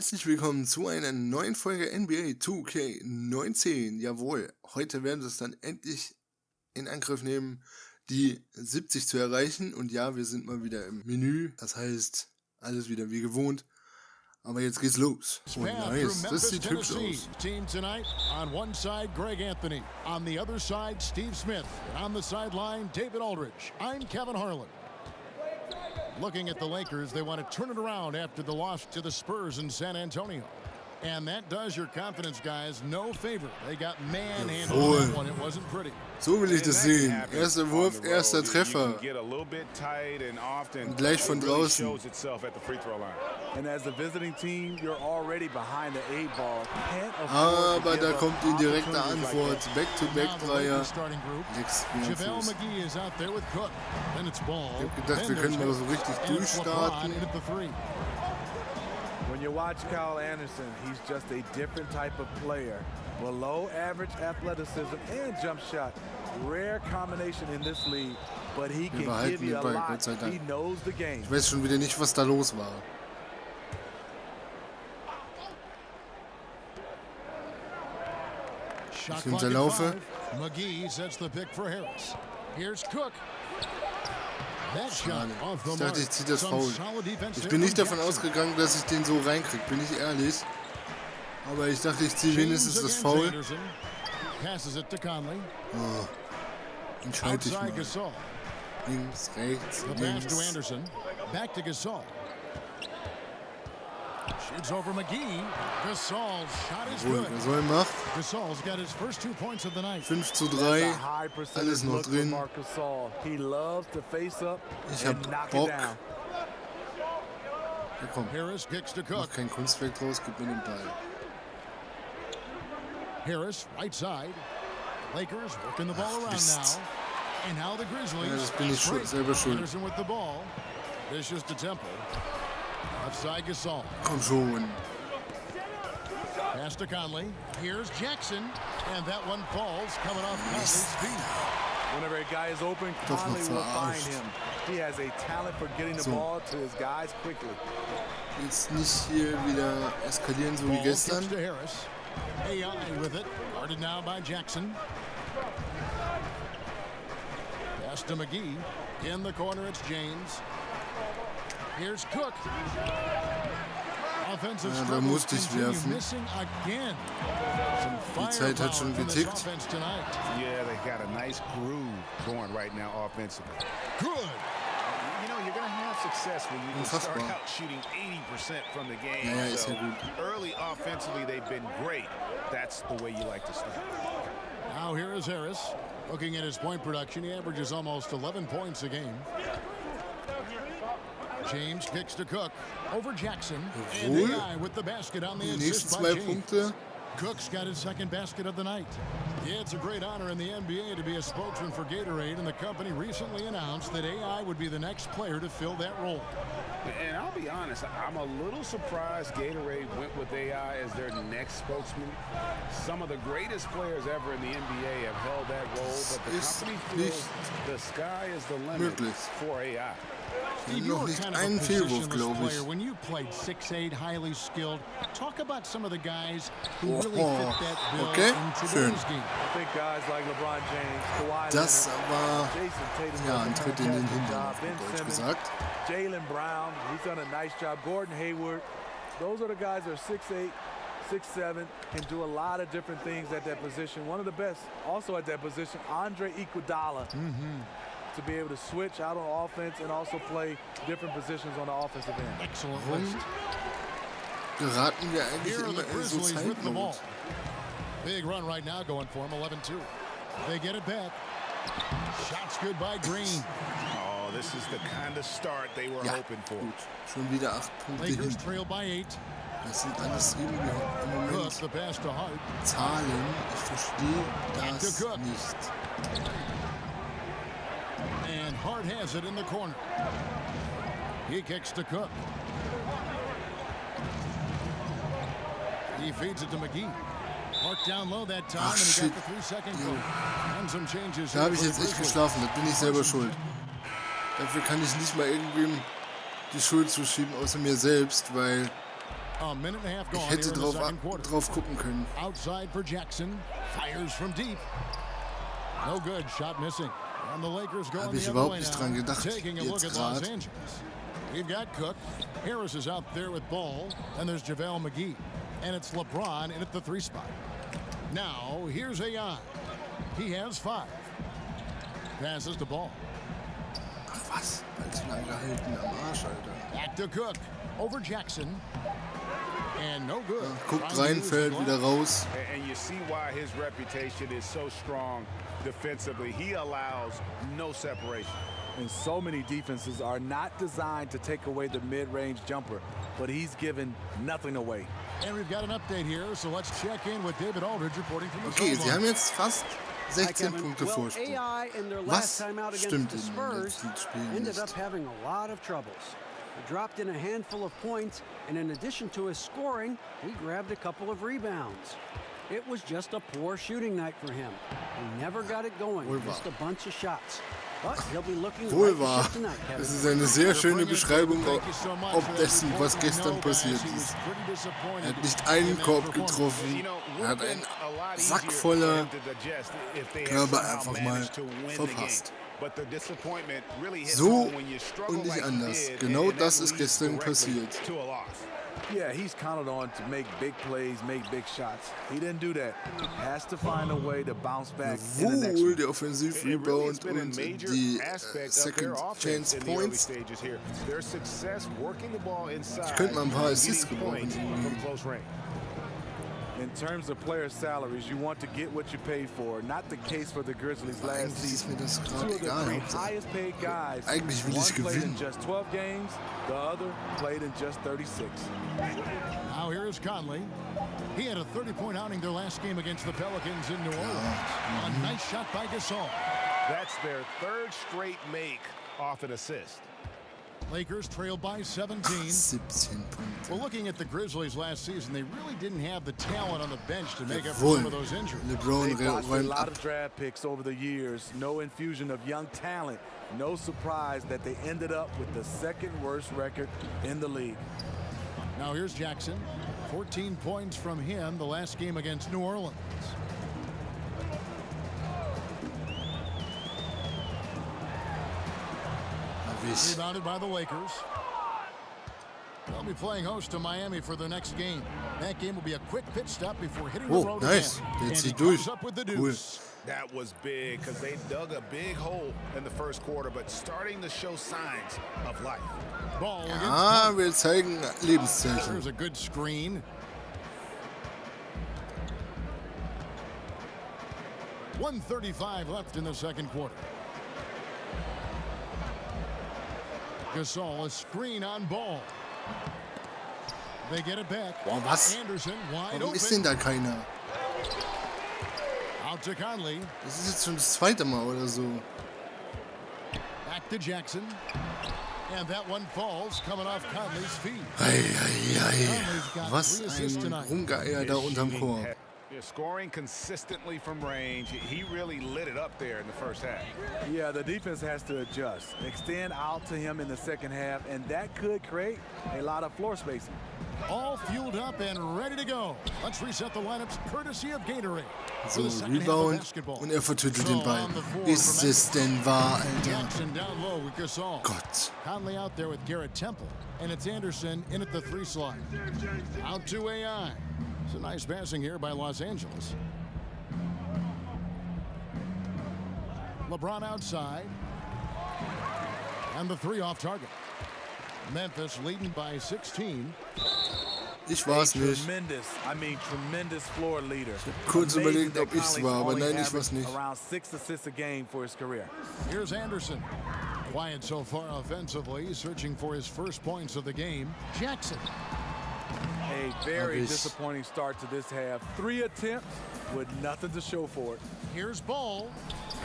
Herzlich willkommen zu einer neuen Folge NBA2k19. Jawohl, heute werden wir es dann endlich in Angriff nehmen, die 70 zu erreichen. Und ja, wir sind mal wieder im Menü, das heißt, alles wieder wie gewohnt. Aber jetzt geht's los. Oh nice, das sieht hübsch aus. Team tonight, on one side Greg Anthony, on the other side Steve Smith, and on the sideline David Aldridge. I'm Kevin Harlan. Looking at the Lakers, they want to turn it around after the loss to the Spurs in San Antonio. And that does your confidence guys no favor. They got manhandled on that one. It wasn't pretty. So will ich das sehen. Erster Wurf, erster Treffer. Und gleich von draußen. Aber da kommt die direkte Antwort. Back-to-back-Dreier. Ich hab gedacht, wir können mal so richtig durchstarten. When you watch Kyle Anderson, he's just a different type of player. Below average athleticism and jump shot. Rare combination in this league, but he can give you a lot. He knows the game. Ich weiß schon wieder nicht, was da los war. Ich hinterlaufe. McGee sets the pick for Harris. Here's Cook. Schade. Ich dachte, ich ziehe das Foul. Ich bin nicht davon ausgegangen, dass ich den so reinkriege, bin ich ehrlich. Aber ich dachte, ich ziehe wenigstens das Foul. Oh. Entscheide ich mal. Links, rechts, links. Shoots over McGee. Gasol's shot is good. Gasol macht. Gasol's got his first 2 points of the night. 5:3. Alles noch drin. Ich hab Bock. Ja, komm. Mach kein Kunstwerk draus, gib mir den Ball. Harris, right side. Lakers working the ball around now. And now the Grizzlies. Ja, das bin ich selber schuld. Anderson with the ball. Vicious to Temple. Outside Gasol. Komm schon. Pass to Conley. Here's Jackson. And that one falls coming off Conley's feet. Whenever a guy is open, Conley will find him. He has a talent for getting the ball to his guys quickly. Jetzt nicht hier wieder eskalieren, so wie gestern. To Harris. AI with it. Guarded now by Jackson. Pass to McGee. In the corner, it's James. Here's Cook. Offensive ja, da musste ich werfen. Die Zeit hat schon getickt. Yeah, they got a nice groove going right now offensively. Good. You know, you're going to have success when you can start out shooting 80% from the game. Ja, ist ja gut. Early offensively, they've been great. That's the way you like to start. Now here is Harris. Looking at his point production, he averages almost 11 points a game. James kicks to Cook over Jackson. And AI with the basket on the assist by James. Cook's got his second basket of the night. Yeah, it's a great honor in the NBA to be a spokesman for Gatorade, and the company recently announced that AI would be the next player to fill that role. And I'll be honest, I'm a little surprised Gatorade went with AI as their next spokesman. Some of the greatest players ever in the NBA have held that role, but the company feels the sky is the limit for AI. Noch nicht einen Fehlwurf, glaube ich. When you played 6'8", highly skilled, talk about some of the guys who really fit that bill in today's game. Das war ja ein Tritt in den Hintern, auf Deutsch gesagt. Jaylen Brown, he's done a nice job. Gordon Hayward, those are the guys that are 6'8", 6'7", can do a lot of different things at that position. One of the best also at that position, Andre Iguodala. To be able to switch out on offense and also play different positions on the offensive end. Excellent. Geraten wir eigentlich immer in so Zeitnot. Big run right now going for him, 11-2. They get it back. Shots good by Green. Oh, this is the kind of start they were hoping for. Gut. Schon wieder 8 Punkte Lakers hin. trail by 8. Das sind alles irgendwie im Moment Zahlen. Ich verstehe das nicht. And Hart has it in the corner. He kicks to Cook. He feeds it to McGee. Hart down low that time, and he got the 3-second goal. And some changes. Da habe ich jetzt echt geschlafen, das bin ich selber schuld. Dafür kann ich nicht mal irgendwem die Schuld zuschieben, außer mir selbst, weil A minute and a half gone Ich hätte here in the second quarter. drauf gucken können. Outside for Jackson. Fires from deep. No good. Shot missing. And the Lakers go Habe on ich the other überhaupt way nicht now. dran gedacht, Taking a look jetzt at Los grad. Angeles. We've got Cook. Harris is out there with ball. And there's JaVale McGee. And it's LeBron in at the 3 spot. Now, here's AI. He has 5. Passes the ball. Ach was, allzu lang gehalten am Arsch, Alter. Back to Cook. Over Jackson. And no good. Guckt rein, fällt wieder raus. And you see why his reputation is so strong defensively. He allows no separation. And so many defenses are not designed to take away the mid-range jumper, but he's given nothing away. And we've got an update here, so let's check in with David Aldridge reporting from the Okay, sie sideline. haben jetzt fast 16 Punkte Well, Vorsprung. AI in their Was last time out against stimmt the in den Spurs letzten Spielen ended up nicht? having a lot of troubles. He dropped in a handful of points, and in addition to his scoring, he grabbed a couple of rebounds. It was just a poor shooting night for him. He never got it going, Wohl wahr. just a bunch of shots. But he'll be looking Wohl like the wahr. ship tonight, Kevin. Das ist eine sehr schöne Beschreibung Thank you so much ob for that dessen, report. was We gestern know, guys, passiert he was ist. pretty disappointed Er hat nicht in einen that Korb performance. getroffen. You know, Er hat would've einen been a lot Sack easier voller for him to digest if they had Körper somehow einfach mal managed to win the game. verpasst. But the disappointment really hits So home when you struggle und nicht like you anders. did, Genau and das that ist leads gestern directly passiert. to a loss. Yeah, he's counted on to make big plays, make big shots. He didn't do that. Has to find a way to bounce back in the next Jawohl, one. der Offensiv-Rebound und die Second Chance Points. Ich könnte mal ein paar Assists gebrauchen. In terms of player salaries, you want to get what you paid for. Not the case for the Grizzlies last Eigentlich ist mir season. das Two gerade of the egal. 3 Hauptsache. highest paid guys. Eigentlich will One ich played in gewinnen. just 12 games, the other played in just 36. Now here's Conley. He had a 30-point outing their last game against the Pelicans in New Orleans. A nice shot by Gasol. That's their 3rd straight make off an assist. Lakers trail by 17. 17 Punkte. Well, looking at the Grizzlies last season, they really didn't have the talent on the bench to make up for Jawohl. some of those injuries. LeBron They've lost a räumt lot ab. of draft picks over the years. No infusion of young talent. No surprise that they ended up with the 2nd worst record in the league. Now here's Jackson. 14 points from him the last game against New Orleans. Erwischt. Rebounded by the Lakers. They'll be playing host to Miami for their next game. That game will be a quick pit stop before hitting the Oh, road nice. again. Der And zieht he durch. comes up with the Cool. deuce. That was big because they dug a big hole in the first quarter, but starting to show signs of life. Ball against Ah, wir zeigen Lebenszeichen. There's a good screen. 1:35 left in the second quarter. Gasol, a screen on ball. They get it back. Boah, was? Anderson wide Warum ist denn open. da keiner? Out to Conley. Das ist jetzt schon das 2. Mal oder so. Back to Jackson. And that one falls, coming off Conley's feet. Ei. Was ein Rumgeeier da unterm Korb. Yeah, scoring consistently from range. He really lit it up there in the first half. Yeah, the defense has to adjust. Extend out to him in the second half, and that could create a lot of floor spacing. All fueled up and ready to go. Let's reset the lineups courtesy of Gatorade. So, For the second half of Rebound basketball. und er vertötet den So Ball. on the floor Ist from es denn wahr, Alter? Jackson down low with Gasol. Gott. Conley out there with Garrett Temple. And it's Anderson in at the 3 slot. Out to AI. It's a nice passing here by Los Angeles. LeBron outside. And the 3 off target. Memphis leading by 16. Ich war's nicht. Tremendous floor leader. Kurz Amazing überlegt, that ob ich's Conley's war, aber only nein, ich war's averaged nicht. Around 6 assists a game for his career. Here's Anderson. Quiet so far offensively, searching for his first points of the game. Jackson. A very Hab ich. disappointing start to this half. 3 attempts with nothing to show for it. Here's Ball.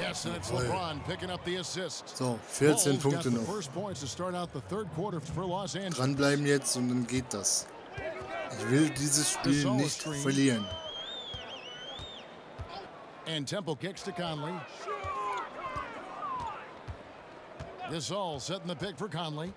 Yes, and it's Jawohl. LeBron picking up the assist. So, 14 Ball's got Punkte the noch. first points to start out the third quarter for Los Angeles. Dranbleiben jetzt und dann geht das. Ich will dieses Spiel nicht verlieren. And Temple kicks to Conley. Gasol setting the pick for Conley.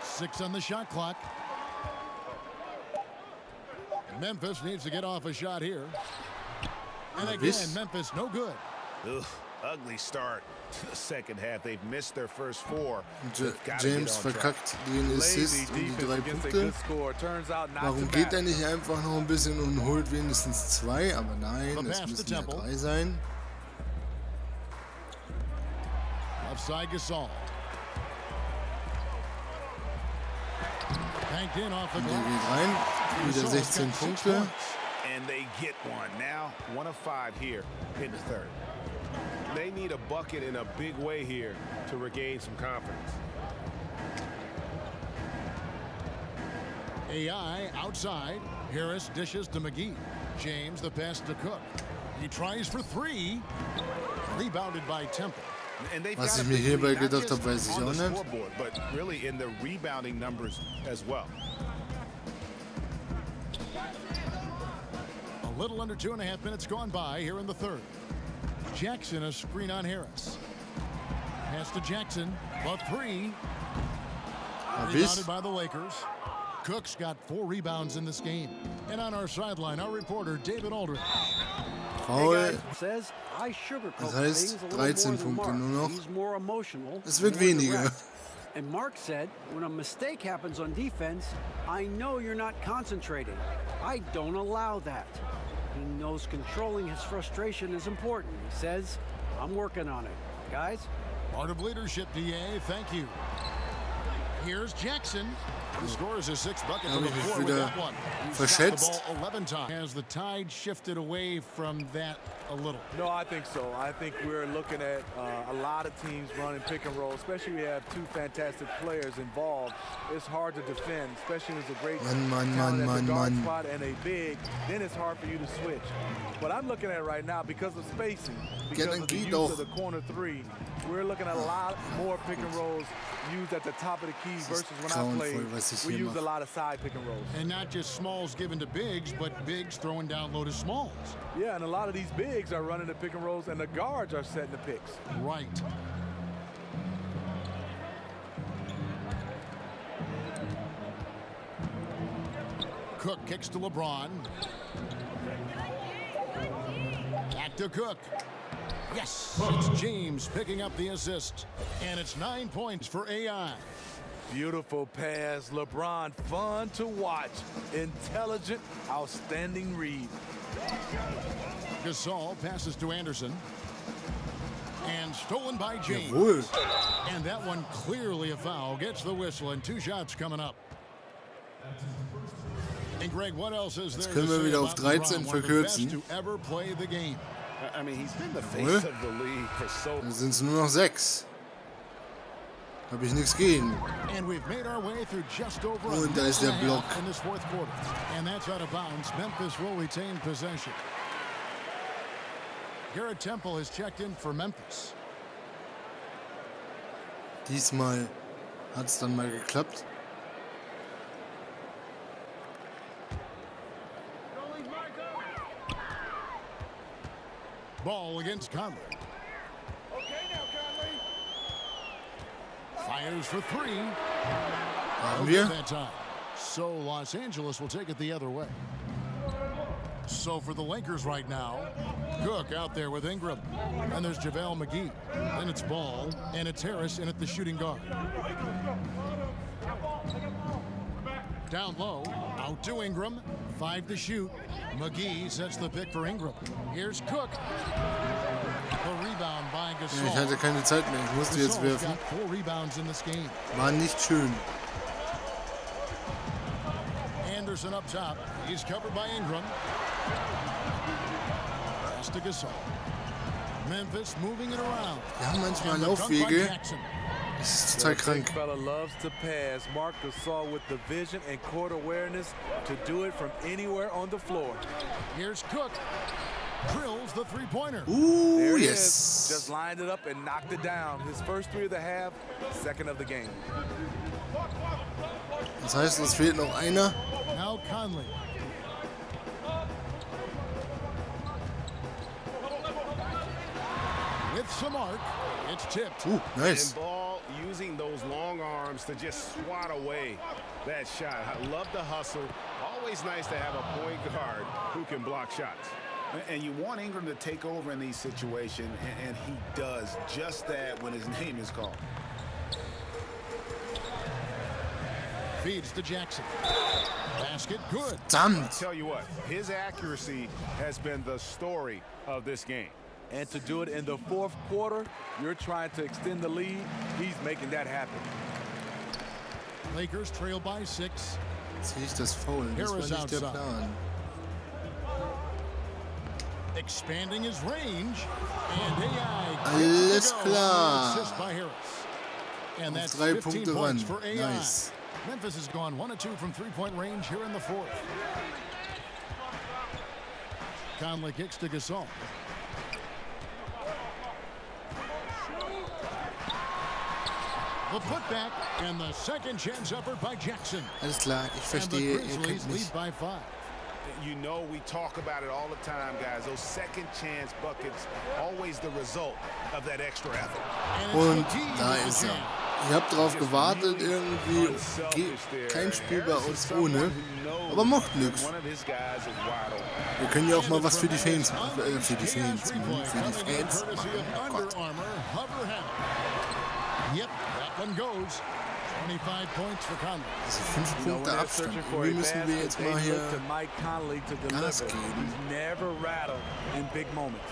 6 on the shot clock. Memphis needs to get off a shot here. And again, Memphis no good. Ugh, ugly start to the second half. They've missed their first 4. James verkackt den Assist und die 3 Punkte. Warum geht er nicht einfach noch ein bisschen und holt wenigstens 2? Aber nein, es müssen ja 3 sein. Offside Gasol. Banked in off the Der geht rein. Wieder 16 Punkte. And they get one. Now 1 of 5 here in the third. They need a bucket in a big way here to regain some confidence. AI outside. Harris dishes to McGee. James the pass to Cook. He tries for 3. Rebounded by Temple. Was ich mir hierbei gedacht habe, weiß ich auch nicht. But really in the rebounding numbers as well. A little under 2.5 minutes gone by here in the third. Jackson a screen on Harris. Pass to Jackson. The 3. Rebounded by the Lakers. Cook's got 4 rebounds in this game. And on our sideline, our reporter David Aldridge. Foul. Says I sugarcoat Das heißt, things a 13 little more Punkte than nur Mark. noch. He's more emotional. Es wird more weniger. direct. And Mark said, when a mistake happens on defense, I know you're not concentrating. I don't allow that. He knows controlling his frustration is important. He says, I'm working on it. Guys? Part of leadership, DA. Thank you. Here's Jackson. He scores his 6th bucket to the floor with that one. He's shot the ball 11 times. Has the tide shifted away from that a little? No, I think so. I think we're looking at a lot of teams running pick and roll, especially when you have 2 fantastic players involved. It's hard to defend, especially when it's a great talent at the guard spot and a big. Then it's hard for you to switch. But I'm looking at right now because of spacing, because of the use of the corner 3. We're looking at a lot more pick and rolls used at the top of the key versus when I played, we used a lot of side pick and rolls. And not just smalls given to bigs, but bigs throwing down low to smalls. Yeah, and a lot of these bigs are running the pick and rolls, and the guards are setting the picks. Right. Cook kicks to LeBron. Back to Cook. Yes, it's James picking up the assist. And it's 9 points for AI. Beautiful pass, LeBron. Fun to watch. Intelligent, outstanding read. Gasol passes to Anderson. And stolen by James. Jawohl. And that one clearly a foul. Gets the whistle and 2 shots coming up. And Greg, what else is there Jetzt können wir wieder auf 13 verkürzen. To ever play the game? I mean, he's been the face of the league for so. Dann sind es nur noch 6. Habe ich nichts gegen. And we've made our way through just over Und da ist der Block. in this 4th quarter. And that's out of bounds. Memphis will retain possession. Garrett Temple has checked in for Memphis. Diesmal hat es dann mal geklappt. Ball against Conley. Fires for 3. Haben wir? That time. So Los Angeles will take it the other way. So for the Lakers right now, Cook out there with Ingram. And there's JaVale McGee. Then it's Ball, and it's Harris in at the shooting guard. Down low, out to Ingram. 5 to shoot. McGee sets the pick for Ingram. Here's Cook. The rebound by Gasol. Ja, ich hatte keine Zeit mehr. Ich musste jetzt Gasol's werfen. got 4 rebounds in this game. War nicht schön. Anderson up top. He's covered by Ingram. Pass to Gasol. Memphis moving it around. Wir haben manchmal And the dunk by Laufwege. Jackson. Das ist total Big krank. fella loves to pass. Mark Gasol with the vision and court awareness to do it from anywhere on the floor. Here's Cook. Drills the 3-pointer. There it Yes. is. Just lined it up and knocked it down. His first 3 of the half, 2nd of the game. Das heißt, es fehlt noch einer. Now Conley. With some arc, it's tipped. Nice. And Ball using those long arms to just swat away that shot. I love the hustle. always nice to have a point guard who can block shots. And you want Ingram to take over in these situations, and he does just that when his name is called. Feeds to Jackson. Basket good. Verdammt. I'll tell you what, his accuracy has been the story of this game. And to do it in the fourth quarter, you're trying to extend the lead. He's making that happen. Lakers trail by 6. Sehe ich das Foul? Das war nicht der Plan. Expanding his range. And AI Alles klar. Assist by Harris. And that's 3 15 Punkte points ran. for AI. Nice. Memphis has gone 1 of 2 from three-point range here in the fourth. Conley kicks to Gasol. The putback and the second chance effort by Jackson. Alles klar, ich And the verstehe, ihr Grizzlies könnt lead nicht. by 5. You know, we talk about it all the time, guys. Those second chance buckets, always the result of that extra effort. And Und it's the key da to the ist er. game. Ich habe drauf gewartet, irgendwie geht kein Spiel bei uns ohne, aber macht nichts. One of his guys is wide open. Wir können ja auch mal was für die Fans, He für has die Fans replay machen. coming in courtesy Oh of Gott. Under Armour Hover Hat. Yep, that one goes. 25 points for Conley. Also 5 You know, Punkte when they're Abstand. searching for Wie a müssen wir basket, jetzt they mal hier look to Mike Conley to deliver. Gas geben. He's never rattled in big moments.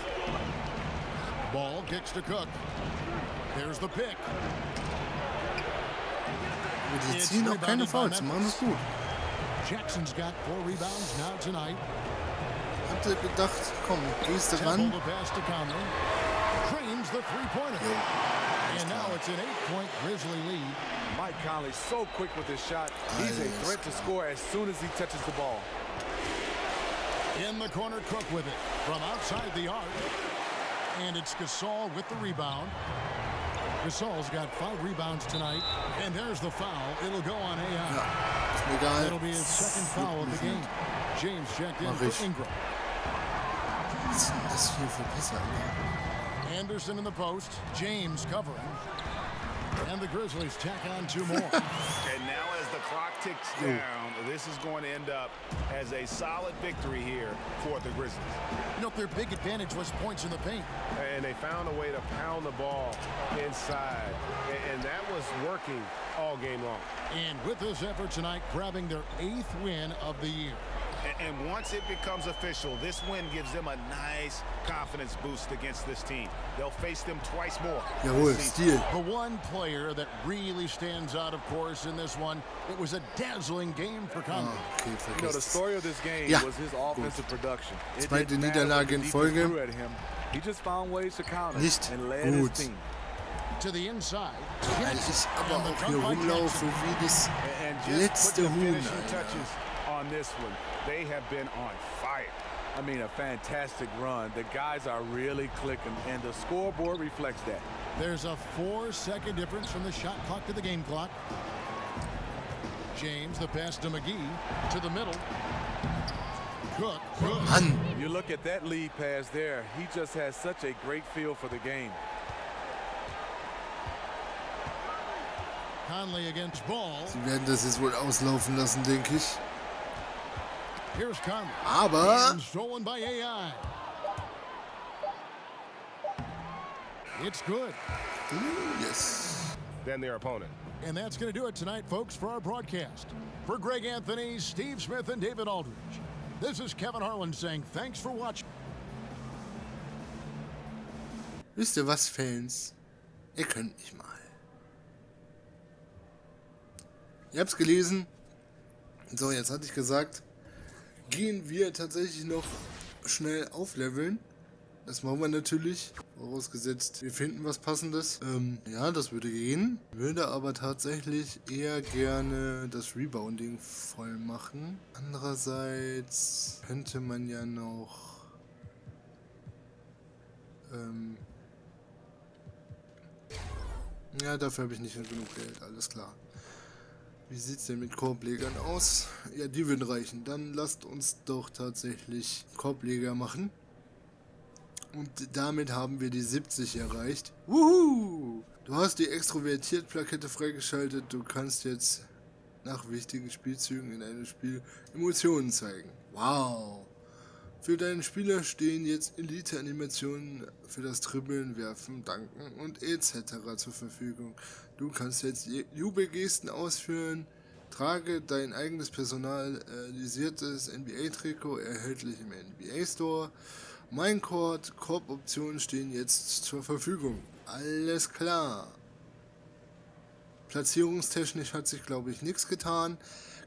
Ball kicks to Cook. There's the pick. Aber die ziehen auch keine Fouls, machen das gut. Jackson's got 4 rebounds now tonight. Habt ihr gedacht, komm, gehst du Temple ran? the pass to Conley. Drains the three-pointer. And now it's an 8-point Grizzly lead. Mike Conley's so quick with his shot. He's a threat to score as soon as he touches the ball. In the corner, Cook with it from outside the arc. And it's Gasol with the rebound. Gasol's got 5 rebounds tonight. And there's the foul. It'll go on AI. Ist mir egal. It'll be his second foul of the game. James checked in Mach ich. for Ingram. Was ist denn das hier für Pisser? Anderson in the post. James covering. And the Grizzlies tack on 2 more. And now as the clock ticks down, this is going to end up as a solid victory here for the Grizzlies. You know, their big advantage was points in the paint. And they found a way to pound the ball inside. And that was working all game long. And with this effort tonight, grabbing their 8th win of the year. And once it becomes official, this win gives them a nice confidence boost against this team. They'll face them twice more. Jawohl, this season. Stil. The one player that really stands out, of course, in this one, it was a dazzling game for Conley. Okay, You know, vergiss the es. story of this game Ja, was his offensive production. It Zweite didn't matter what Niederlage the in defense Folge. threw at him. He just found ways to counter Nicht and led gut. his team. To the inside. Weil ich aber And the auch come hier by rumlaufe wie das And just letzte put the Huhn, finishing Alter. touches on this one. They have been on fire. I mean, a fantastic run. The guys are really clicking, and the scoreboard reflects that. There's a 4-second difference from the shot clock to the game clock. James, the pass to McGee, to the middle. Cook. Mann. You look at that lead pass there. He just has such a great feel for the game. Conley against Ball. Sie werden das jetzt wohl auslaufen lassen, denke ich. Here's Conley. Aber And stolen by AI. It's good. yes. Than their opponent. And that's going to do it tonight, folks, for our broadcast. For Greg Anthony, Steve Smith, and David Aldridge, this is Kevin Harlan saying thanks for watching. Wisst ihr was, Fans? Ihr könnt nicht mal. Ihr habt's gelesen. So, jetzt hatte ich gesagt, gehen wir tatsächlich noch schnell aufleveln. Das machen wir natürlich, vorausgesetzt, wir finden was Passendes. Ja, das würde gehen. Würde aber tatsächlich eher gerne das Rebounding voll machen. Andererseits könnte man ja noch ja, dafür habe ich nicht genug Geld, alles klar. Wie sieht's denn mit Korblegern aus? Ja, die würden reichen. Dann lasst uns doch tatsächlich Korbleger machen. Und damit haben wir die 70 erreicht. Wuhu! Du hast die Extrovertiert-Plakette freigeschaltet. Du kannst jetzt nach wichtigen Spielzügen in einem Spiel Emotionen zeigen. Wow! Für deinen Spieler stehen jetzt Elite-Animationen für das Dribbeln, Werfen, Danken und etc. zur Verfügung. Du kannst jetzt Jubelgesten ausführen, trage dein eigenes personalisiertes NBA-Trikot, erhältlich im NBA-Store. Minecourt, Korb-Optionen stehen jetzt zur Verfügung. Alles klar. Platzierungstechnisch hat sich, glaube ich, nichts getan.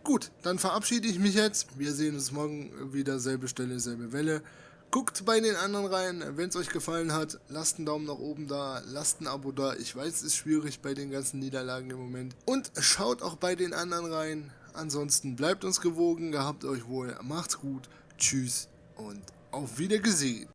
Gut, dann verabschiede ich mich jetzt. Wir sehen uns morgen wieder, selbe Stelle, selbe Welle. Guckt bei den anderen rein. Wenn es euch gefallen hat, lasst einen Daumen nach oben da, lasst ein Abo da. Ich weiß, es ist schwierig bei den ganzen Niederlagen im Moment. Und schaut auch bei den anderen rein. Ansonsten bleibt uns gewogen, gehabt euch wohl, macht's gut, tschüss und auf Wiedergesehen.